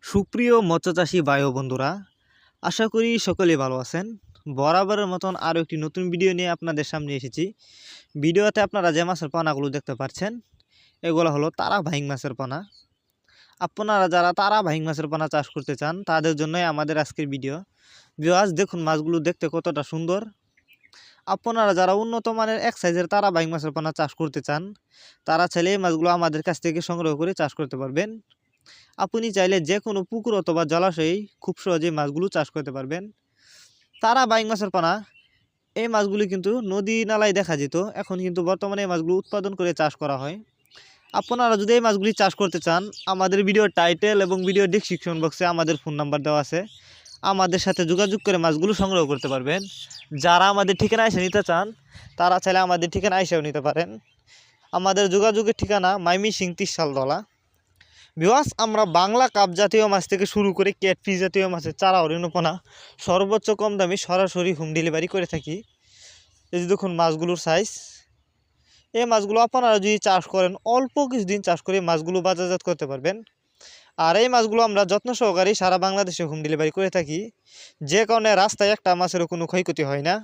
সুপ্রিয় মৎস্যচাষী ভাই ও বন্ধুরা, আশা করি সকলেই ভালো আছেন। বরাবরের মতন আরও একটি নতুন ভিডিও নিয়ে আপনাদের সামনে এসেছি। ভিডিওতে আপনারা যে মাছের পোনাগুলো দেখতে পাচ্ছেন, এগুলো হলো তারা ভাইং মাছের পোনা। আপনারা যারা তারা ভাইং মাছের পোনা চাষ করতে চান তাদের জন্যই আমাদের আজকের ভিডিও। ভিউয়ার্স, দেখুন মাছগুলো দেখতে কতটা সুন্দর। আপনারা যারা উন্নত মানের এক সাইজের তারা ভাইং মাছের পোনা চাষ করতে চান, তারা চাইলে এই মাছগুলো আমাদের কাছ থেকে সংগ্রহ করে চাষ করতে পারবেন। আপনি চাইলে যে কোনো পুকুর অথবা জলাশয়ে খুব সহজেই মাছগুলো চাষ করতে পারবেন। তারা বাইং মাছের পোনা, এই মাছগুলি কিন্তু নদী নালায় দেখা যেত, এখন কিন্তু বর্তমানে এই মাছগুলো উৎপাদন করে চাষ করা হয়। আপনারা যদি এই মাছগুলি চাষ করতে চান, আমাদের ভিডিওর টাইটেল এবং ভিডিও ডেসক্রিপশন বক্সে আমাদের ফোন নাম্বার দেওয়া আছে, আমাদের সাথে যোগাযোগ করে মাছগুলো সংগ্রহ করতে পারবেন। যারা আমাদের ঠিকানা এসে নিতে চান, তারা চাইলে আমাদের ঠিকানা এসেও নিতে পারেন। আমাদের যোগাযোগের ঠিকানা ময়মনসিংহ ৩০ ভিউয়ার্স, আমরা বাংলা কাপ জাতীয় মাছ থেকে শুরু করে ক্যাটফিশ জাতীয় মাছের চারা অরিণপনা সর্বোচ্চ কম দামে সরাসরি হোম ডেলিভারি করে থাকি। এই যে দেখুন মাছগুলোর সাইজ। এই মাছগুলো আপনারা যদি চাষ করেন, অল্প কিছুদিন চাষ করে মাছগুলো বাজারজাত করতে পারবেন। আর এই মাছগুলো আমরা যত্ন সহকারে সারা বাংলাদেশে হোম ডেলিভারি করে থাকি, যে কারণে রাস্তায় একটা মাছেরও কোনো ক্ষয়ক্ষতি হয় না।